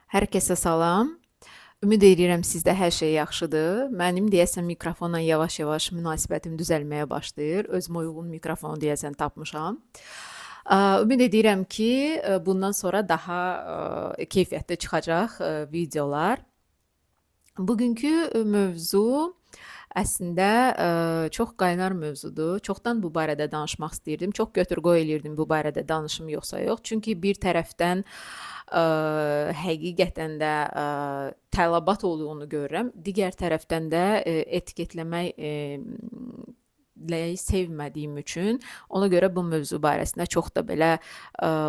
Hər kəsə salam. Ümid edirəm sizdə hər şey yaxşıdır. Mənim deyəsən mikrofonla yavaş-yavaş münasibətim düzəlməyə başlayır. Özümə uyğun mikrofonu deyəsən tapmışam. Ümid edirəm ki, bundan sonra daha keyfiyyətli çıxacaq videolar. Bugünkü mövzu əslində çox qaynar mövzudur. Çoxdan bu barədə danışmaq istəyirdim. Çox götür-qoy eləyirdim bu barədə danışım yoxsa yox. Çünki bir tərəfdən həqiqətən də tələbat olduğunu görürəm. Digər tərəfdən də etiketləmək sevmədiyim üçün ona görə bu mövzu barəsində çox da belə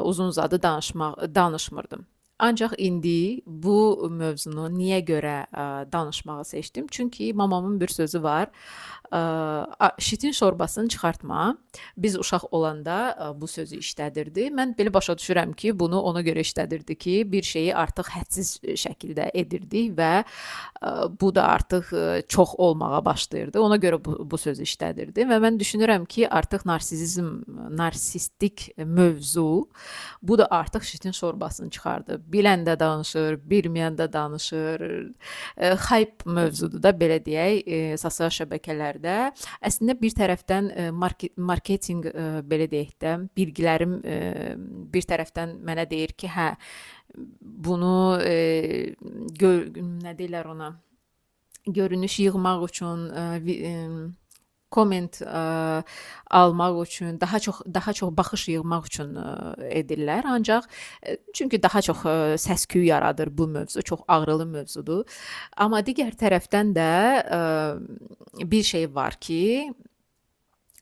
uzun-uzadı danışmırdım. Ancaq indi bu mövzunu niyə görə danışmağı seçdim? Çünki mamamın bir sözü var. Şitin şorbasını çıxartma. Biz uşaq olanda bu sözü işlədirdi. Mən belə başa düşürəm ki, bunu ona görə işlədirdi ki, bir şeyi artıq hədsiz şəkildə edirdik və bu da artıq çox olmağa başlayırdı. Ona görə bu sözü işlədirdi və mən düşünürəm ki, artıq narsistik mövzu bu da artıq şitin şorbasını çıxardı. Bilən də danışır, bilməyən də danışır. Hype mövzudur da belə deyək, sosial şəbəkələrdə. Əslində bir tərəfdən marketinq belə deyək də, bilgilərim bir tərəfdən mənə deyir ki, hə bunu nə deyirlər ona? Görünüş yığmaq üçün komment almaq üçün, daha çox baxış yığmaq üçün edirlər. Ancaq çünki daha çox səs-küy yaradır bu mövzu, çox ağrılı mövzudur. Amma digər tərəfdən də bir şey var ki,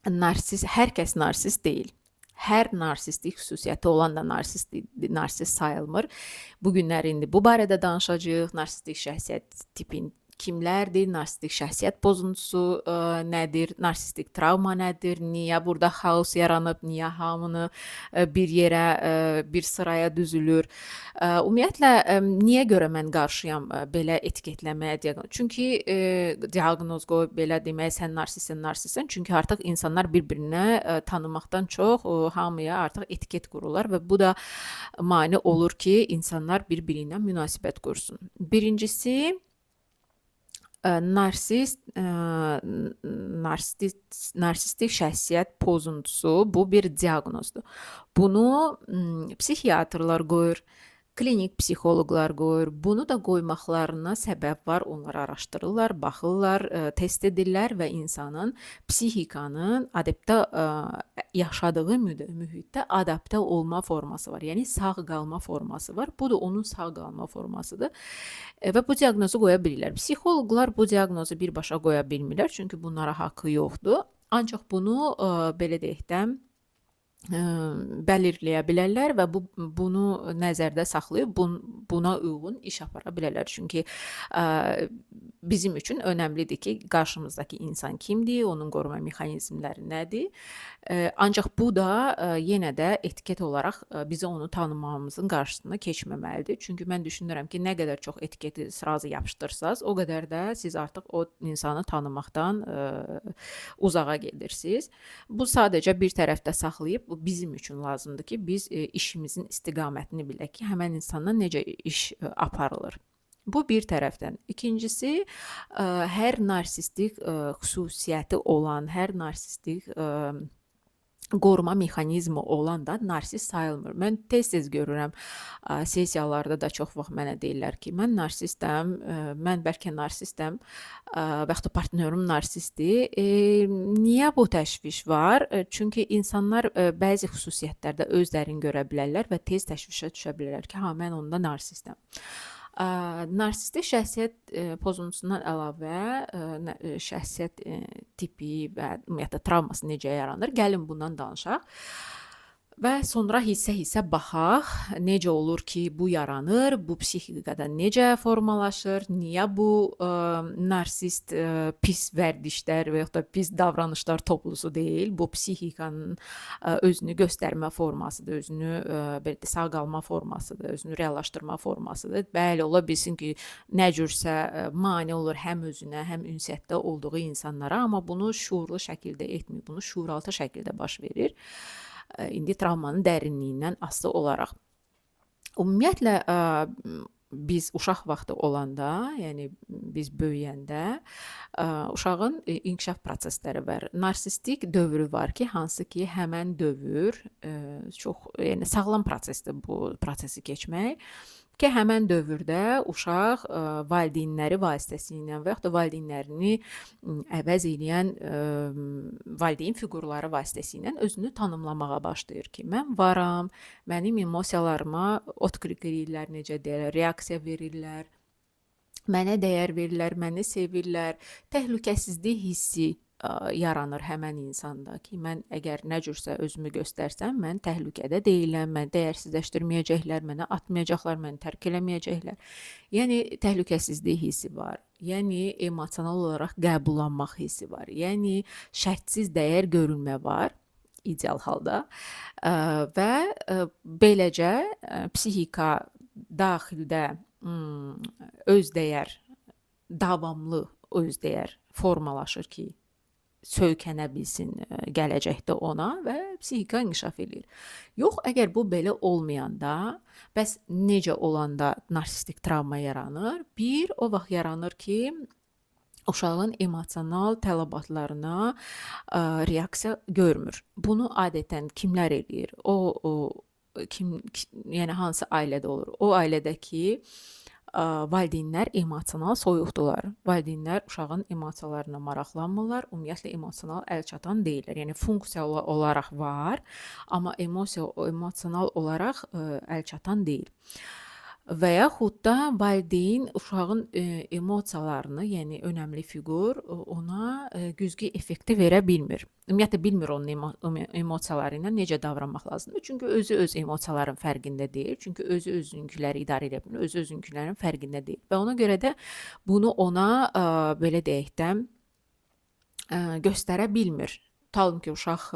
hər kəs narsist deyil. Hər narsistlik xüsusiyyəti olan da narsist sayılmır. Bu günlər indi bu barədə danışacağıq. Narsistik şəxsiyyət tipin kimlərdir? Narsistik şəxsiyyət pozuntusu nədir? Narsistik travma nədir? Niyə burada xaos yaranıb? Niyə hamını bir yerə, bir sıraya düzülür? Ümumiyyətlə, niyə görə mən qarşıyam belə etiketləməyə? Çünki diaqnoz qoyub belə demək, sən narsistsən. Çünki artıq insanlar bir-birinə tanımaqdan çox hamıya artıq etiket qururlar və bu da mane olur ki, insanlar bir-biri ilə münasibət qursun. Birincisi, narsistik şəxsiyyət pozuntusu bu bir diaqnozdur. Bunu psixiatrlar qoyur, klinik psixoloqlar qoyur. Bunu da qoymaqlarına səbəb var. Onlar araşdırırlar, baxırlar, test edirlər və insanın psixikanın yaşadığı mühitdə adaptə olma forması var. Yəni sağ qalma forması var. Bu da onun sağ qalma formasıdır. Və bu diaqnozu qoya bilirlər. Psixoloqlar bu diaqnozu birbaşa qoya bilmirlər, çünki bunlara haqqı yoxdur. Ancaq bunu belə deyək də bəlirləyə bilərlər və bunu nəzərdə saxlayıb buna uyğun iş apara bilərlər. Çünki bizim üçün önəmlidir ki, qarşımızdakı insan kimdir, onun qoruma mexanizmləri nədir. Ancaq bu da yenə də etiket olaraq bizə onu tanımamızın qarşısına keçməməlidir. Çünki mən düşünürəm ki, nə qədər çox etiketi sразу yapışdırsanız, o qədər də siz artıq o insanı tanımaqdan uzağa gedirsiniz. Bu sadəcə bir tərəfdə saxlayıb bu bizim üçün lazımdır ki, biz işimizin istiqamətini bilək ki, həmən insanla necə iş aparılır. Bu bir tərəfdən. İkincisi, hər narsistik xüsusiyyəti olan, hər narsistik qoruma mexanizmi olan da narsist sayılmır. Mən tez-tez görürəm, sessiyalarda da çox vaxt mənə deyirlər ki, mən narsistəm, mən bəlkə narsistəm və yaxud da partnyorum narsistdir. Niyə bu təşviş var? Çünki insanlar bəzi xüsusiyyətlərdə özlərini görə bilərlər və tez təşvişə düşə bilərlər ki, mən onda narsistəm. Narsistik şəxsiyyət pozuntusundan əlavə şəxsiyyət tipi və ümumiyyətlə travması necə yaranır? Gəlin bundan danışaq. Və sonra hissə-hissə baxaq, necə olur ki, bu yaranır, bu psixikada necə formalaşır, niyə bu narsist pis vərdişlər və yaxud da pis davranışlar toplusu deyil, bu psixikanın özünü göstərmə formasıdır, özünü belə sağ qalma formasıdır, özünü reallaşdırma formasıdır. Bəli, ola bilsin ki, nə cürsə mane olur həm özünə, həm ünsiyyətdə olduğu insanlara, amma bunu şuurlu şəkildə etmir, bunu şuuraltı şəkildə baş verir. İndi travmanın dərinliyindən asılı olaraq. Ümumiyyətlə, biz uşaq vaxtı olanda, yəni biz böyüyəndə uşağın inkişaf prosesləri var. Narsistik dövrü var ki, hansı ki, həmən dövr çox, yəni sağlam prosesdir bu prosesi keçmək. Ki həmən dövrdə uşaq valideynləri vasitəsilə və yaxud da valideynlərini əvəz edən valideyn fiqurları vasitəsilə özünü tanımlamağa başlayır ki, mən varam, mənim emosiyalarıma otqrik edirlər, necə deyirlər, reaksiya verirlər, mənə dəyər verirlər, məni sevirlər, təhlükəsizlik hissi yaranır həmən insanda ki, mən əgər nə cürsə özümü göstərsəm, mən təhlükədə deyiləm, məni dəyərsizləşdirməyəcəklər, mənə atmayacaqlar, məni tərk eləməyəcəklər. Yəni təhlükəsizlik hissi var. Yəni emosional olaraq qəbullanmaq hissi var. Yəni şərtsiz dəyər görülmə var ideal halda və beləcə psixika daxildə öz dəyər davamlı öz dəyər formalaşır ki, söykənə bilsin gələcəkdə ona və psixika inkişaf edir. Yox, əgər bu belə olmayanda, bəs necə olanda narsistik travma yaranır? Bir, o vaxt yaranır ki, uşağın emosional tələbatlarına reaksiya görmür. Bunu adətən kimlər eləyir? Yəni hansı ailədə olur? O ailədəki valideynlər emosional soyuqdular. Valideynlər uşağın emosiyalarına maraqlanmırlar, ümumiyyətlə emosional əlçatan deyillər. Yəni funksiyalı olaraq var, amma emosional olaraq əlçatan deyil. Və yaxud da valideyn uşağın emosiyalarını, yəni önəmli fiqur ona güzgü effekti verə bilmir. Ümumiyyətlə bilmir onun emosiyaları ilə necə davranmaq lazımdır. Çünki özü öz emosiyaların fərqində deyil. Çünki özü özünkiləri idarə edə bilmir. Özü özünkilərin fərqində deyil. Və ona görə də bunu ona belə deyək də göstərə bilmir. Talım ki, uşaq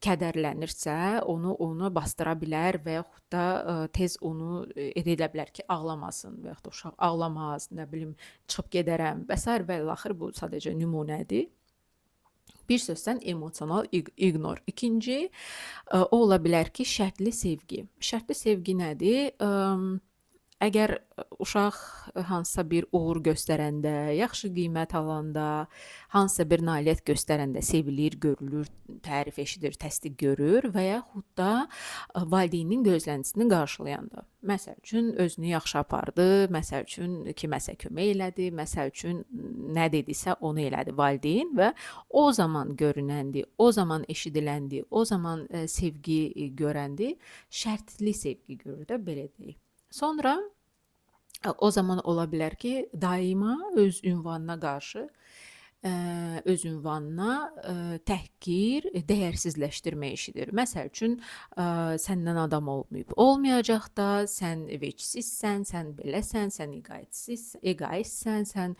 kədərlənirsə, onu bastıra bilər və yaxud da tez onu edə bilər ki, ağlamasın və yaxud da uşaq ağlamaz, nə bilim, çıxıb gedərəm və s. və ilaxır. Bu sadəcə nümunədir. Bir sözdən emosional ignor. İkinci, o ola bilər ki, şərtli sevgi. Şərtli sevgi nədir? Əgər uşaq hansısa bir uğur göstərəndə, yaxşı qiymət alanda, hansısa bir nailiyyət göstərəndə sevilir, görülür, tərif eşidir, təsdiq görür və yaxud da valideynin gözləntisini qarşılayanda. Məsəl üçün, özünü yaxşı apardı, məsəl üçün, kiməsə kömək elədi, məsəl üçün, nə dedisə onu elədi valideyn və o zaman görünəndi, o zaman eşidiləndi, o zaman sevgi görəndi, şərtli sevgi görür də, belə deyək. Sonra o zaman ola bilər ki, daima öz ünvanına qarşı, öz ünvanına təhqir, dəyərsizləşdirmə işidir. Məsəl üçün, səndən adam olmayıb, olmayacaq da, sən vecsizsən, sən beləsən, sən egoistsən, sən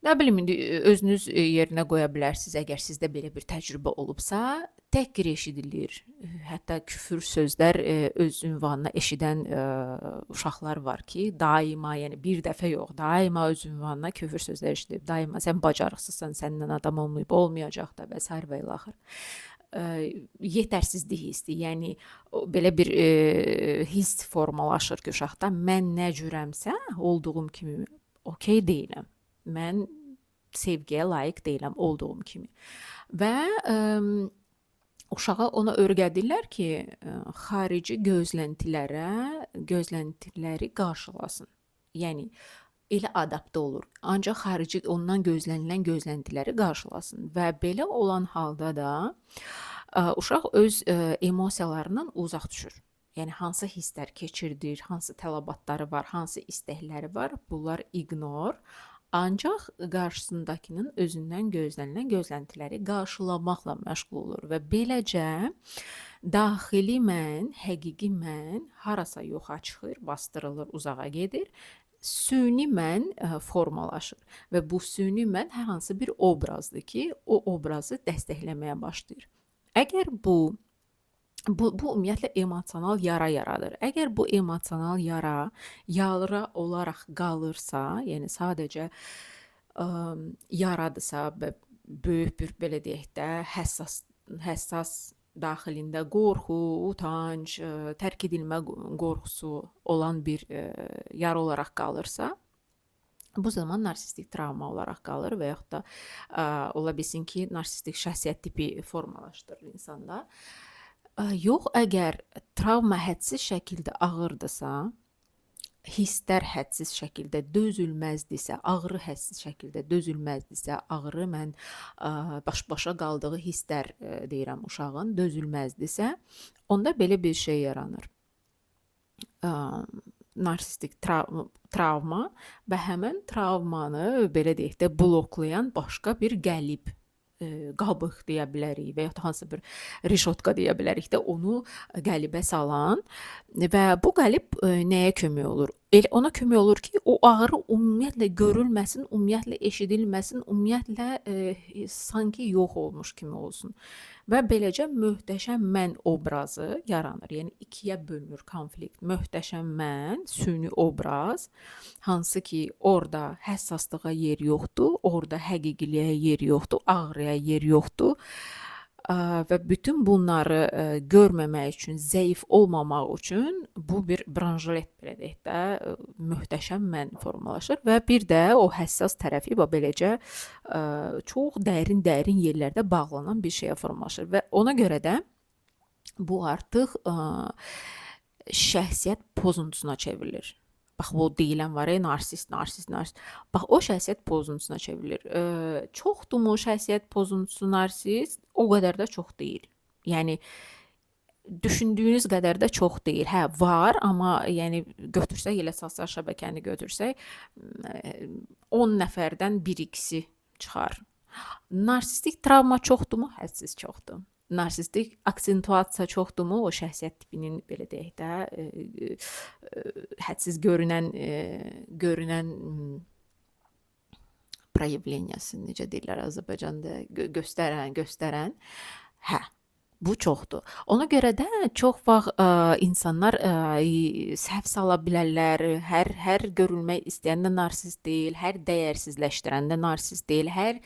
nə bilim, indi özünüz yerinə qoya bilərsiniz, əgər sizdə belə bir təcrübə olubsa, təhqir eşidilir. Hətta küfür sözlər öz ünvanına eşidən uşaqlar var ki, daima, yəni bir dəfə yox, daima öz ünvanına küfür sözlər eşidir. Daima sən bacarıqsızsan, səndən adam olmayıb, olmayacaq da və s. və ilaxır. Yetərsizlik hissi, yəni belə bir hiss formalaşır ki, uşaqda mən nə cürəmsə, olduğum kimi okey deyiləm. Mən sevgiyə layiq deyiləm olduğum kimi. Və uşağa ona öyrədirlər ki, xarici gözləntiləri qarşılasın. Yəni elə adaptə olur. Ancaq xarici ondan gözlənilən gözləntiləri qarşılasın və belə olan halda da uşaq öz emosiyalarından uzaq düşür. Yəni hansı hisslər keçirdir, hansı tələbatları var, hansı istəkləri var, bunlar ignor. Ancaq qarşısındakının özündən gözlənilən gözləntiləri qarşılamaqla məşğul olur və beləcə daxili mən, həqiqi mən harasa yoxa çıxır, bastırılır, uzağa gedir. Süni mən formalaşır və bu süni mən hər hansı bir obrazdır ki, o obrazı dəstəkləməyə başlayır. Əgər bu ümumiyyətlə emosional yara yaradır. Əgər bu emosional yara olaraq qalırsa, yəni sadəcə yaradırsa və böyük bir, belə deyək də, həssas daxilində qorxu, utanc, tərk edilmə qorxusu olan bir yara olaraq qalırsa, bu zaman narsistik travma olaraq qalır və yaxud da ola bilsin ki, narsistik şəxsiyyət tipi formalaşdırır insanda. Yox, əgər travma hədsiz şəkildə ağırdısa, hisslər hədsiz şəkildə dözülməzdirsə, ağrı hədsiz şəkildə dözülməzdirsə, ağrı mən baş-başa qaldığı hisslər deyirəm uşağın, dözülməzdirsə, onda belə bir şey yaranır. Narsistik travma və həmin travmanı belə deyək də bloklayan başqa bir qəlib, qabıq deyə bilərik və ya hansısa bir rişotka deyə bilərik də, onu qəlibə salan və bu qəlib nəyə kömək olur? Ona kömək olur ki, o ağrı ümumiyyətlə görülməsin, ümumiyyətlə eşidilməsin, ümumiyyətlə sanki yox olmuş kimi olsun. Və beləcə möhtəşəm mən obrazı yaranır. Yəni ikiyə bölünür konflikt. Möhtəşəm mən, süni obraz, hansı ki orada həssaslığa yer yoxdur, orada həqiqiliyə yer yoxdur, ağrıya yer yoxdur. Və bütün bunları görməmək üçün, zəif olmamaq üçün bu bir branşlet belə deyək də möhtəşəm mən formalaşır və bir də o həssas tərəfi beləcə çox dərin yerlərdə bağlanan bir şeyə formalaşır və ona görə də bu artıq şəxsiyyət pozuntusuna çevrilir. Bax, bu deyilən var, narsist. Bax, o şəxsiyyət pozuntusuna çevrilir. Çoxdurmu şəxsiyyət pozuntusu narsist? O qədər də çox deyil. Yəni, düşündüyünüz qədər də çox deyil. Hə, var, amma yəni götürsək, elə sosial şəbəkəni götürsək, 10 nəfərdən 1-2-si çıxar. Narsistik travma çoxdurmu? Hədsiz çoxdur. Narsistik aksentuasiya çoxdurmu? O şəxsiyyət tipinin belə deyək də hədsiz görünən proyevleniyası, necə deyirlər Azərbaycanda, göstərən. Hə, bu çoxdur. Ona görə də çox vaxt insanlar səhv sala bilərlər. Hər görülmək istəyən də narsist deyil, hər dəyərsizləşdirən də narsist deyil, hər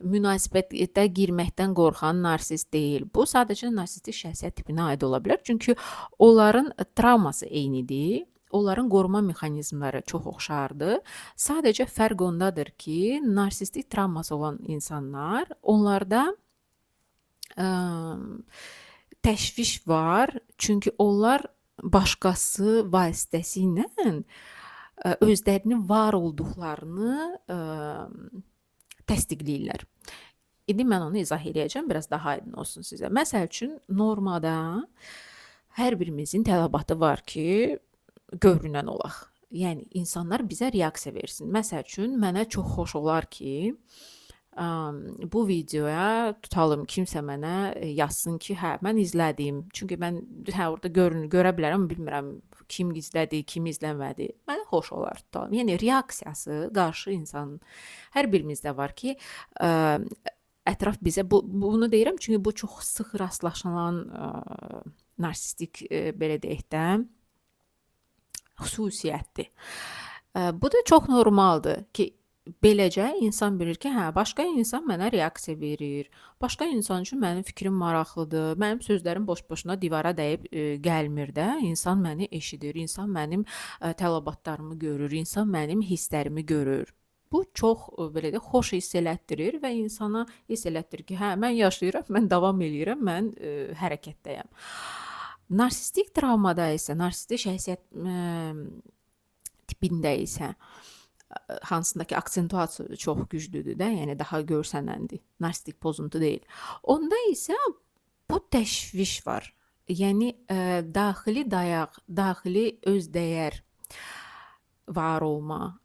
münasibətə girməkdən qorxan narsist deyil. Bu sadəcə narsistik şəxsiyyət tipinə aid ola bilər. Çünki onların travması eynidir. Onların qoruma mexanizmləri çox oxşardır. Sadəcə fərq ondadır ki, narsistik travması olan insanlar, onlarda təşviş var. Çünki onlar başqası vasitəsilə özlərinin var olduqlarını təsdiqləyirlər. İndi mən onu izah edəcəm, biraz daha aydın olsun sizə. Məsəl üçün, normada hər birimizin tələbatı var ki, görünən olaq. Yəni, insanlar bizə reaksiya versin. Məsəl üçün, mənə çox xoş olar ki, bu videoya tutalım kimsə mənə yazsın ki, hə, mən izlədim. Çünki mən orada görə bilərəm, bilmirəm kim izlədi, kim izləmədi. Mənə xoş olar tutalım. Yəni, reaksiyası qarşı insanın hər birimizdə var ki, ətraf bizə, bunu deyirəm, çünki bu çox sıx rastlaşılan narsistik, belə deyək də, xüsusiyyətdir. Bu da çox normaldır ki, beləcə insan bilir ki, hə, başqa insan mənə reaksiya verir, başqa insan üçün mənim fikrim maraqlıdır, mənim sözlərim boş-boşuna divara dəyib gəlmir də, insan məni eşidir, insan mənim tələbatlarımı görür, insan mənim hisslərimi görür. Bu çox belə də xoş hiss elətdirir və insana hiss elətdirir ki, hə, mən yaşayıram, mən davam eləyirəm, mən hərəkətdəyəm. Narsistik travmada isə, narsistik şəxsiyyət tipində isə, hansındakı aksentuasiya çox güclüdür də, yəni daha görsənəndir, narsistik pozuntu deyil. Onda isə bu təşviş var. Yəni, daxili dayaq, daxili özdəyər var olma,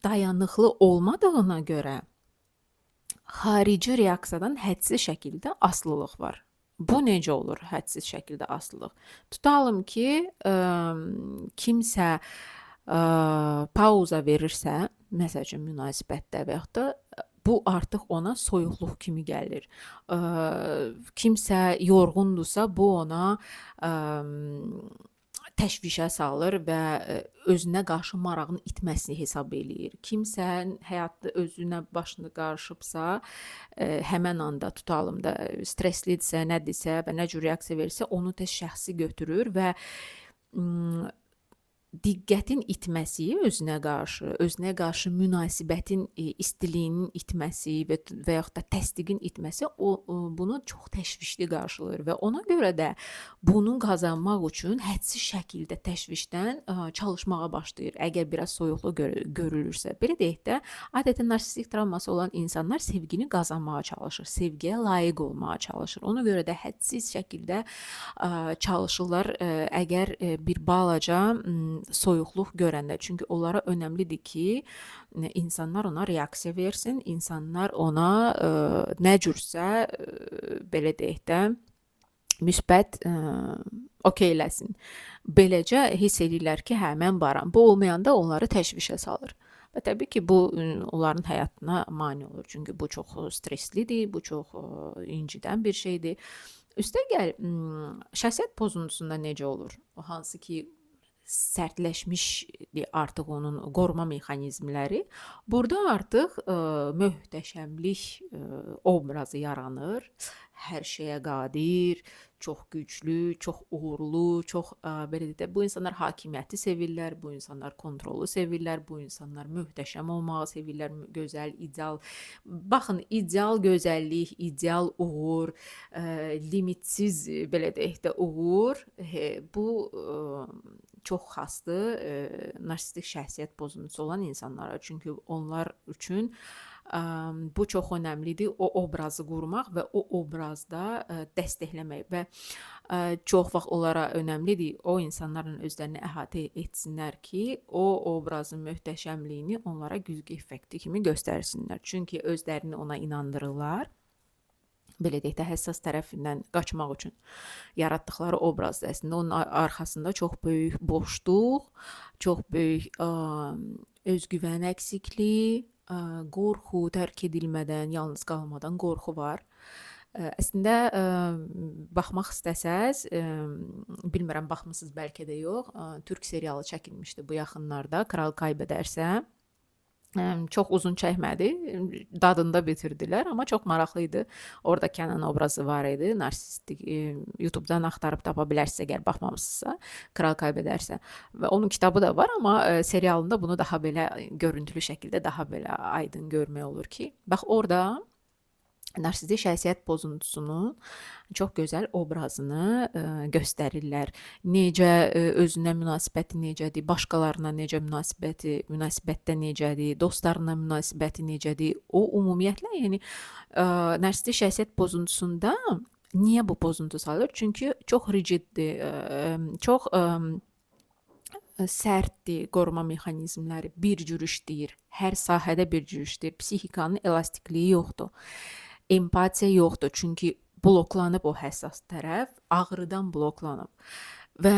dayanıqlı olmadığına görə xarici reaksiyadan hədsiz şəkildə asılılıq var. Bu necə olur hədsiz şəkildə asılılıq? Tutalım ki, kimsə pauza verirsə, məsəl üçün münasibətdə və yaxud da bu artıq ona soyuqluq kimi gəlir. Kimsə yorğundursa, bu ona təşvişə salır və özünə qarşı marağını itməsini hesab eləyir. Kimsə həyatda özünə başını qarışıbsa, həmən anda tutalım da stresslidirsə, nədirsə və nə cür reaksiya verirsə, onu tez şəxsi götürür və ım, diqqətin itməsi özünə qarşı münasibətin istiliyinin itməsi və yaxud da təsdiqin itməsi bunu çox təşvişli qarşılayır və ona görə də bunu qazanmaq üçün hədsiz şəkildə təşvişdən çalışmağa başlayır. Əgər biraz soyuqluq görülürsə, belə deyək də, adətən narsistik travması olan insanlar sevgini qazanmağa çalışır, sevgiyə layiq olmağa çalışır. Ona görə də hədsiz şəkildə çalışırlar, əgər bir balaca soyuqluq görəndə. Çünki onlara önəmlidir ki, insanlar ona reaksiya versin, insanlar ona nə cürsə belə deyək də müsbət okeyləsin. Beləcə hiss edirlər ki, hə, mən varam. Bu olmayanda onları təşvişə salır. Və təbii ki, bu onların həyatına mane olur. Çünki bu çox stresslidir, bu çox incidən bir şeydir. Üstəgəl şəxsiyyət pozuntusunda necə olur? Hansı ki, sərtləşmişdir artıq onun qoruma mexanizmləri. Burada artıq möhtəşəmlik obrazı yaranır. Hər şeyə qadir, çox güclü, çox uğurlu, çox belə deyək də, bu insanlar hakimiyyəti sevirlər, bu insanlar kontrolu sevirlər, bu insanlar möhtəşəm olmağı sevirlər, gözəl, ideal. Baxın, ideal gözəllik, ideal uğur, limitsiz belə deyək də uğur, bu çox xasdır narsistik şəxsiyyət pozuntusu olan insanlara. Çünki onlar üçün bu çox önəmlidir. O obrazı qurmaq və o obrazda dəstəkləmək və çox vaxt onlara önəmlidir. O insanların özlərini əhatə etsinlər ki, o obrazın möhtəşəmliyini onlara güzgü effekti kimi göstərsinlər. Çünki özlərini ona inandırırlar. Belə deyək də, həssas tərəfindən qaçmaq üçün yaratdıqları obrazda əslində onun arxasında çox böyük boşluq, çox böyük özgüvən əksikliyi, qorxu, tərk edilmədən, yalnız qalmadan qorxu var. Əslində baxmaq istəsəz, bilmirəm baxmısınız bəlkə də yox, türk serialı çəkilmişdi bu yaxınlarda, Kral Kaybedərsə. Çox uzun çəkmədi, dadında bitirdilər, amma çox maraqlı idi. Orada Kənan obrazı var idi, narsistik. YouTube-dan axtarıb tapa bilərsiniz əgər baxmamısınızsa, Kral Kaybedərsə. Və onun kitabı da var, amma serialında bunu daha belə görüntülü şəkildə daha belə aydın görmək olur ki, bax orada narsistik şəxsiyyət pozuntusunun çox gözəl obrazını göstərirlər. Necə özünə münasibəti necədir, başqalarına necə münasibətdə necədir, dostlarına münasibəti necədir. O ümumiyyətlə, yəni narsistik şəxsiyyət pozuntusunda niyə bu pozuntu salır? Çünki çox rigiddir, çox sərtdir qoruma mexanizmləri, bir cür işləyir. Hər sahədə bir cür işləyir. Psixikanın elastikliyi yoxdur. Empatiya yoxdur, çünki bloklanıb o həssas tərəf, ağrıdan bloklanıb. Və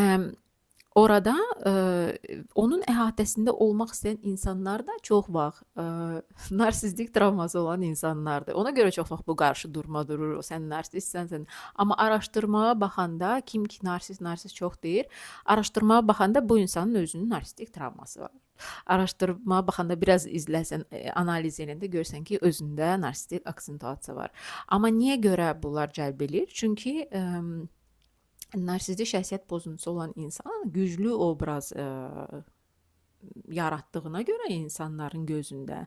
orada onun əhatəsində olmaq istəyən insanlar da çox vaxt narsistik travması olan insanlardır. Ona görə çox vaxt bu qarşı durma durur, sən narsistsən. Amma araşdırmaya baxanda, kim ki narsist çox deyir, araşdırmaya baxanda bu insanın özünün narsistik travması var. Araşdırmaya baxanda biraz izləsən, analiz edəndə görsən ki, özündə narsistik aksentuasiya var. Amma niyə görə bunlar cəlb edir? Çünki narsistik şəxsiyyət pozuntusu olan insan güclü obraz yaratdığına görə insanların gözündə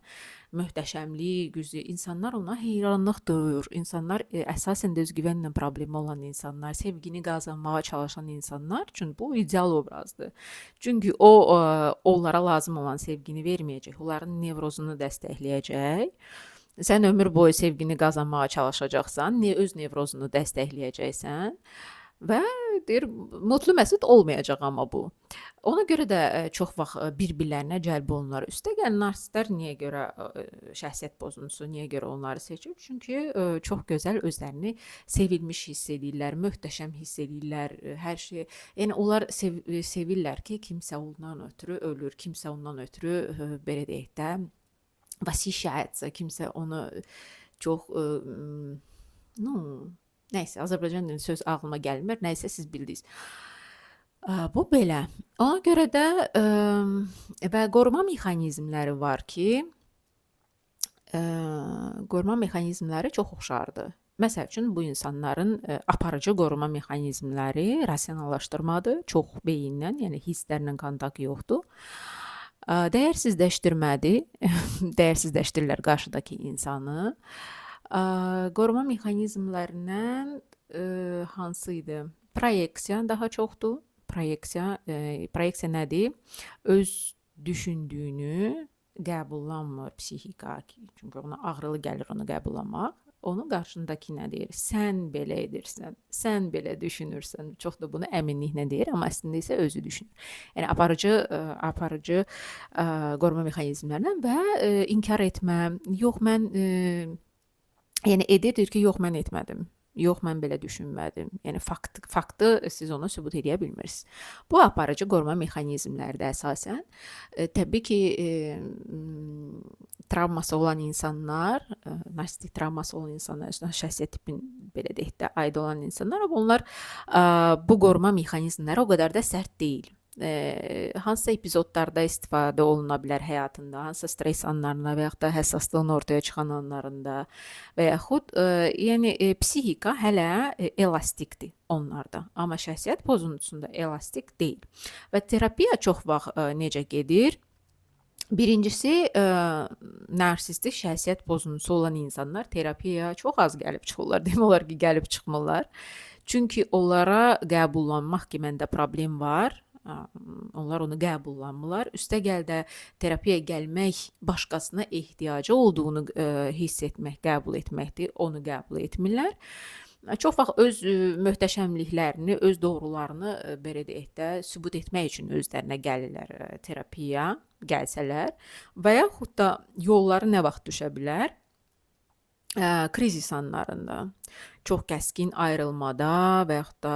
möhtəşəmlik, güclü insanlar ona heyranlıq duyur. İnsanlar əsasən də özgüvənlə problemi olan insanlar, sevgini qazanmağa çalışan insanlar üçün bu ideal obrazdır. Çünki o onlara lazım olan sevgini verməyəcək, onların nevrozunu dəstəkləyəcək. Sən ömür boyu sevgini qazanmağa çalışacaqsan, öz nevrozunu dəstəkləyəcəksən. Və deyir, mutlu məsud olmayacaq amma bu. Ona görə də çox vaxt bir-birlərinə cəlb olunurlar. Üstəgəl narsistlər niyə görə şəxsiyyət pozuntusu, niyə görə onları seçir? Çünki çox gözəl özlərini sevilmiş hiss edirlər, möhtəşəm hiss edirlər, hər şey. Yəni onlar sevirlər ki, kimsə ondan ötürü ölür, kimsə ondan ötürü belə deyək də vasişətsə, kimsə onu çox nəysə, Azərbaycan dilində söz ağlıma gəlmir. Nəysə siz bildiniz. Bu belə. Ona görə də və qoruma mexanizmləri var ki, qoruma mexanizmləri çox oxşardır. Məsəl üçün bu insanların aparıcı qoruma mexanizmləri rasionallaşdırmadır, çox beyindən, yəni hisslərlə kontakt yoxdur. Dəyərsizləşdirmədir, dəyərsizləşdirirlər qarşıdakı insanı. Qoruma mexanizmlərindən hansı idi? Proyeksiya daha çoxdur. Proyeksiya nədir? Öz düşündüyünü qəbullanmır psixika, çünki ona ağrılı gəlir onu qəbullanmaq. Onun qarşındakı nə deyir? Sən belə edirsən, sən belə düşünürsən. Çox da bunu əminliklə deyir, amma əslində isə özü düşünür. Yəni aparıcı qoruma mexanizmlərindən və inkar etmə. Yox mən yəni deyir ki, yox mən etmədim. Yox mən belə düşünmədim. Yəni faktı siz onu sübut edə bilmirsiniz. Bu aparıcı qoruma mexanizmlərdə əsasən təbii ki, travması olan insanlar, narsistik travması olan insanlar, şəxsiyyət tipin belə deyək də aid olan insanlar, onlar bu qoruma mexanizmləri o qədər də sərt deyil. Hansısa epizodlarda istifadə oluna bilər həyatında, hansısa stres anlarında və yaxud da həssaslığın ortaya çıxan anlarında və yaxud yəni psixika hələ elastikdir onlarda, amma şəxsiyyət pozuntusunda elastik deyil. Və terapiya çox vaxt necə gedir? Birincisi, narsistik şəxsiyyət pozuntusu olan insanlar terapiyaya çox az gəlib çıxırlar. Demək olar ki, gəlib çıxmırlar. Çünki onlara qəbullanmaq ki, məndə problem var. Onlar onu qəbullanmırlar. Üstəgəl də terapiyaya gəlmək başqasına ehtiyacı olduğunu hiss etmək, qəbul etməkdir. Onu qəbul etmirlər. Çox vaxt öz möhtəşəmliklərini, öz doğrularını belə deyək də sübut etmək üçün özlərinə gəlirlər terapiyaya, gəlsələr və yaxud da yolları nə vaxt düşə bilər? Krizis anlarında, çox kəskin ayrılmada və yaxud da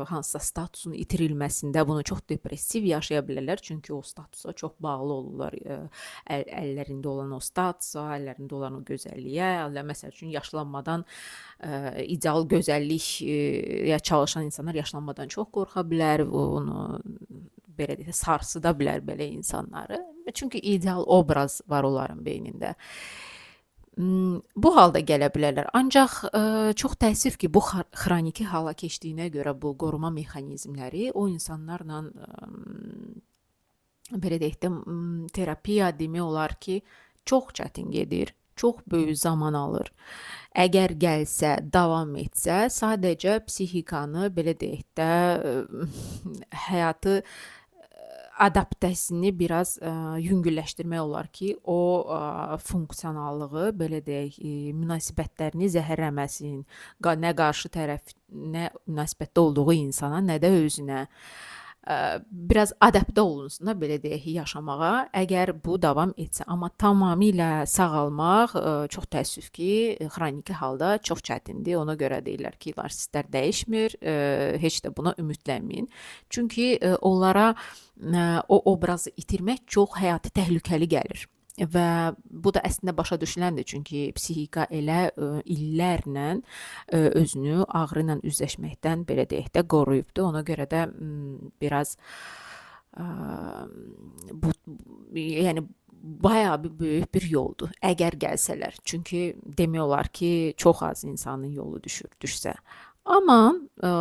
hansısa statusun itirilməsində bunu çox depressiv yaşaya bilərlər. Çünki o statusa çox bağlı olurlar. Əllərində olan o statusa, əllərində olan o gözəlliyə, məsəl üçün yaşlanmadan ideal gözəllik çalışan insanlar yaşlanmadan çox qorxa bilər. Onu belə deyək, sarsıda bilər belə insanları. Çünki ideal obraz var onların beynində. Bu halda gələ bilərlər. Ancaq çox təəssüf ki, bu xroniki hala keçdiyinə görə bu qoruma mexanizmləri o insanlarla belə deyək də terapiya demək olar ki, çox çətin gedir, çox böyük zaman alır. Əgər gəlsə, davam etsə, sadəcə psixikanı belə deyək də həyatı adaptasiyasını biraz yüngülləşdirmək olar ki, o funksionallığı, belə deyək, münasibətlərini zəhərləməsin, nə qarşı tərəf, nə münasibətdə olduğu insana, nə də özünə. Biraz adaptə olunsun da, belə deyək, yaşamağa, əgər bu davam etsə. Amma tamamilə sağalmaq çox təəssüf ki, xroniki halda çox çətindir. Ona görə deyirlər ki, narsistlər dəyişmir, heç də buna ümidlənməyin. Çünki onlara o obrazı itirmək çox həyati təhlükəli gəlir. Və bu da əslində başa düşüləndir, çünki psixika elə illərlə özünü ağrı ilə üzləşməkdən belə deyək də qoruyubdur. Ona görə də biraz bu yəni bayağı bir böyük bir yoldur əgər gəlsələr. Çünki demək olar ki, çox az insanın yolu düşsə. Amma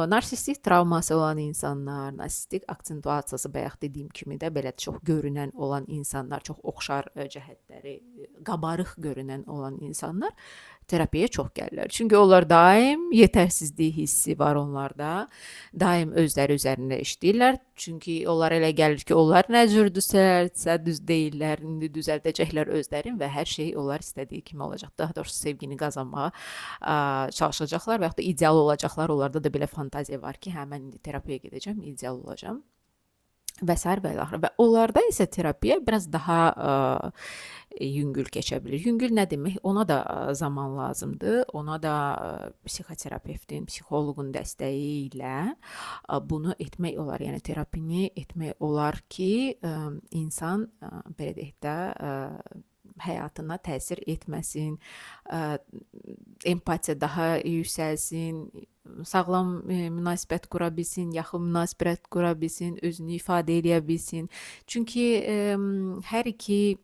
narsistik travması olan insanlar, narsistik aksentuasiyası bayaq dediyim kimi də belə çox görünən olan insanlar, çox oxşar cəhətləri, qabarıq görünən olan insanlar terapiyaya çox gəlirlər. Çünki onlar daim yetərsizlik hissi var onlarda. Daim özləri üzərində işləyirlər. Çünki onlara elə gəlir ki, onlar nə cürdüsə düz deyirlər, indi düzəldəcəklər özlərini və hər şey onlar istədiyi kimi olacaq. Daha doğrusu sevgini qazanmağa çalışacaqlar və yaxud da ideal olacaqlar. Onlarda da belə fantaziya var ki, hə mən indi terapiyaya gedəcəm, ideal olacağam və sair və ilaxır. Və onlarda isə terapiya biraz daha yüngül keçə bilir. Yüngül nə demək? Ona da zaman lazımdır. Ona da psixoterapevtin, psixoloqun dəstəyi ilə bunu etmək olar. Yəni terapini etmək olar ki, insan belə deyək də həyatına təsir etməsin, empatiya daha yüksəlsin sağlam münasibət qura bilsin, yaxın münasibət qura bilsin, özünü ifadə edə bilsin. Çünki hər iki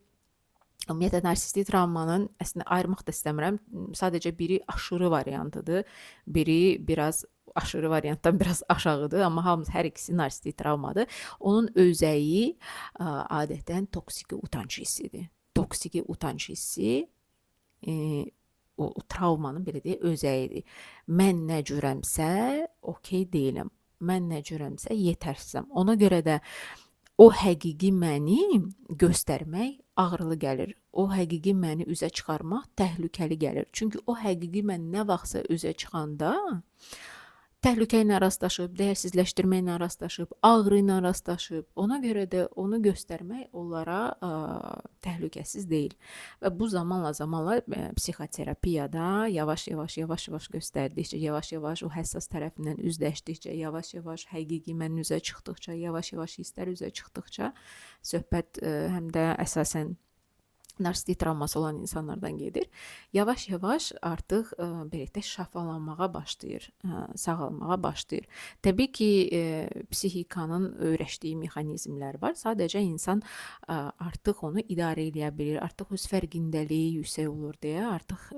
ümumiyyətlə narsistik travmanın əslində ayırmaq da istəmirəm. Sadəcə biri aşırı variantıdır, biri biraz aşırı variantdan biraz aşağıdır, amma hamısı hər ikisi narsistik travmadır. Onun özəyi adətən toksiki utanc hissidir. Toksiki utanc hissi o travmanın belə deyək özəyidir. Mən nə cürəmsə, okey deyiləm. Mən nə cürəmsə yetərsizəm. Ona görə də o həqiqi məni göstərmək ağrılı gəlir. O həqiqi məni üzə çıxarmaq təhlükəli gəlir. Çünki o həqiqi mən nə vaxtsa üzə çıxanda təhlükə ilə rastlaşıb, dəyərsizləşdirmə ilə rastlaşıb, ağrı ilə rastlaşıb. Ona görə də onu göstərmək onlara təhlükəsiz deyil. Və bu zamanla psixoterapiyada yavaş-yavaş göstərdikcə, yavaş-yavaş o həssas tərəfindən üzləşdikcə, yavaş-yavaş həqiqi mən üzə çıxdıqca, yavaş-yavaş hisslər üzə çıxdıqca söhbət həm də əsasən narsistik travması olan insanlardan gedir. Yavaş-yavaş artıq birlikdə şəfalanmağa başlayır, sağalmağa başlayır. Təbii ki, psixikanın öyrəşdiyi mexanizmlər var. Sadəcə insan artıq onu idarə edə bilir. Artıq öz fərqindəliyi yüksək olur deyə artıq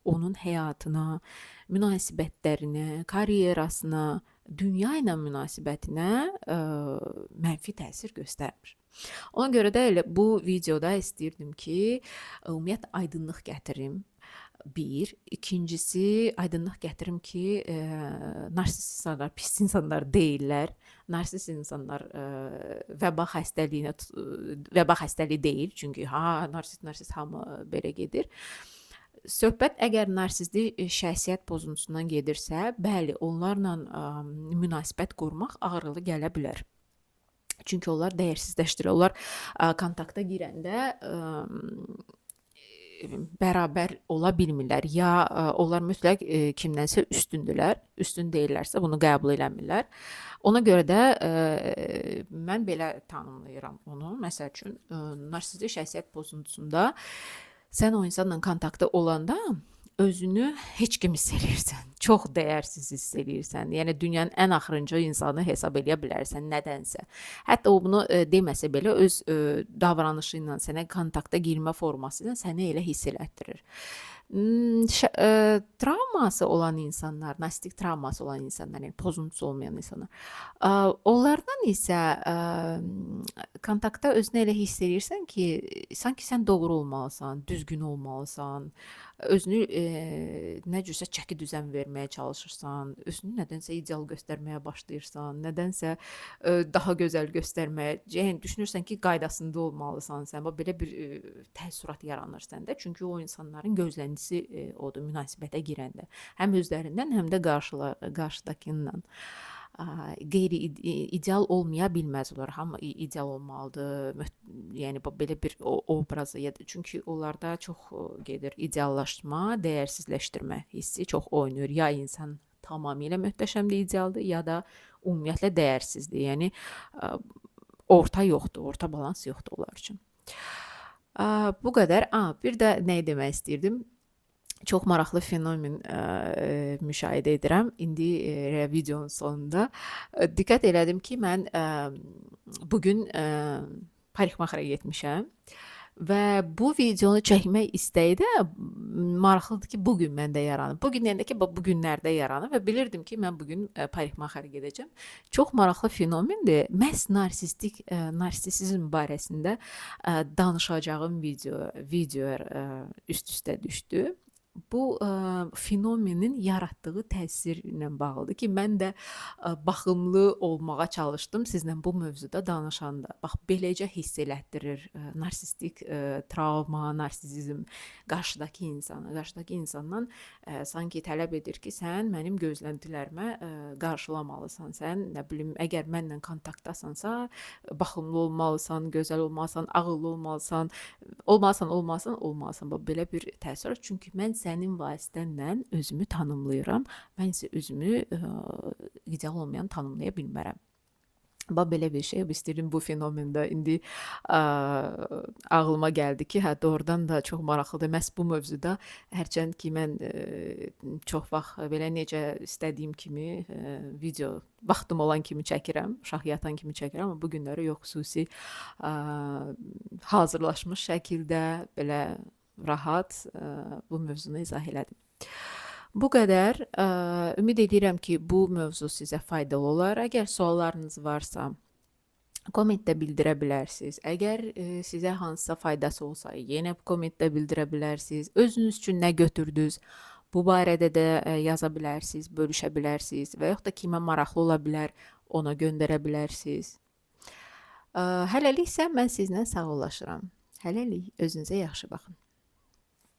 onun həyatına, münasibətlərinə, karyerasına, dünya ilə münasibətinə mənfi təsir göstərmir. Ona görə də elə bu videoda istəyirdim ki, ümumiyyətlə aydınlıq gətirim. Bir. İkincisi, aydınlıq gətirim ki, narsist insanlar pis insanlar deyillər. Narsist insanlar vəba xəstəliyi deyil. Çünki narsist hamı belə gedir. Söhbət əgər narsistlik şəxsiyyət pozuntusundan gedirsə, bəli, onlarla münasibət qurmaq ağrılı gələ bilər. Çünki onlar dəyərsizləşdirir. Onlar kontakta girəndə bərabər ola bilmirlər. Ya onlar mütləq kimdənsə üstündürlər. Üstün deyirlərsə bunu qəbul eləmirlər. Ona görə də mən belə tanımlayıram onu. Məsəl üçün, narsistik şəxsiyyət pozuntusunda sən o insanla kontaktda olanda özünü heç kim hiss eləyirsən. Çox dəyərsiz hiss eləyirsən. Yəni dünyanın ən axırıncı insanı hesab eləyə bilərsən nədənsə. Hətta o bunu deməsə belə öz davranışı ilə, sənə kontakta girmə forması ilə səni elə hiss elətdirir. Travması olan insanlar, narsistik travması olan insanlar, yəni pozuntusu olmayan insanlar, onlardan isə kontaktda özünü elə hiss eləyirsən ki, sanki sən doğru olmalısan, düzgün olmalısan, özünü nə cürsə çəki düzən verməyə çalışırsan, özünü nədənsə ideal göstərməyə başlayırsan, nədənsə daha gözəl göstərməyə, yəni düşünürsən ki, qaydasında olmalısan sən. Belə bir təəssürat yaranır səndə. Çünki o insanların gözləntisi odur münasibətə girəndə. Həm özlərindən, həm də qarşıdakından. Qeyri-ideal olmaya bilməz onlar. Hamı ideal olmalıdır. Yəni belə bir obrazı. Çünki onlarda çox gedir ideallaşma, dəyərsizləşdirmə hissi çox oynayır. Ya insan tamamilə möhtəşəmdir, idealdır, ya da ümumiyyətlə dəyərsizdir. Yəni orta yoxdur, orta balans yoxdur onlar üçün. Bu qədər. Bir də nə demək istəyirdim? Çox maraqlı fenomen müşahidə edirəm. İndi videonun sonunda diqqət elədim ki, mən bugün parikmахерə getmişəm və bu videonu çəkmək istəyi də maraqlıdır ki, bugün məndə yaranıb. Bugün deyəndə ki, bu günlərdə yaranıb və bilirdim ki, mən bugün parikmахерə gedəcəm. Çox maraqlı fenomendir. Məhz narsisizm barəsində danışacağım video üst-üstə düşdü. Bu fenomenin yaratdığı təsir ilə bağlıdır ki, mən də baxımlı olmağa çalışdım sizlə bu mövzuda danışanda. Bax, beləcə hiss elətdirir narsistik travma, narsisizm qarşıdakı insanı. Qarşıdakı insandan sanki tələb edir ki, sən mənim gözləntilərimə qarşılamalısan. Sən, nə bilim, əgər mənlə kontaktdasansa, baxımlı olmalısan, gözəl olmalısan, ağıllı olmalısan, olmalısan. Belə bir təsir. Çünki mən sənin vasitənlə özümü tanımlayıram. Mən isə özümü ideal olmayan tanımlaya bilmərəm. Belə bir şey istəyirdim bu fenomenda indi ə, ağlıma gəldi ki, hə doğrudan da çox maraqlıdır. Məhz bu mövzuda hərçənd ki mən çox vaxt belə necə istədiyim kimi video vaxtım olan kimi çəkirəm, uşaq yatan kimi çəkirəm, amma bu günləri yox, xüsusi ə, hazırlaşmış şəkildə belə rahat bu mövzunu izah elədim. Bu qədər. Ümid edirəm ki, bu mövzu sizə faydalı olar. Əgər suallarınız varsa, kommentdə bildirə bilərsiniz. Əgər sizə hansısa faydası olsa, yenə kommentdə bildirə bilərsiniz. Özünüz üçün nə götürdünüz? Bu barədə də yaza bilərsiniz, bölüşə bilərsiniz və yaxud da kimə maraqlı ola bilər, ona göndərə bilərsiniz. Hələlik isə mən sizlə sağollaşıram. Hələlik özünüzə yaxşı baxın.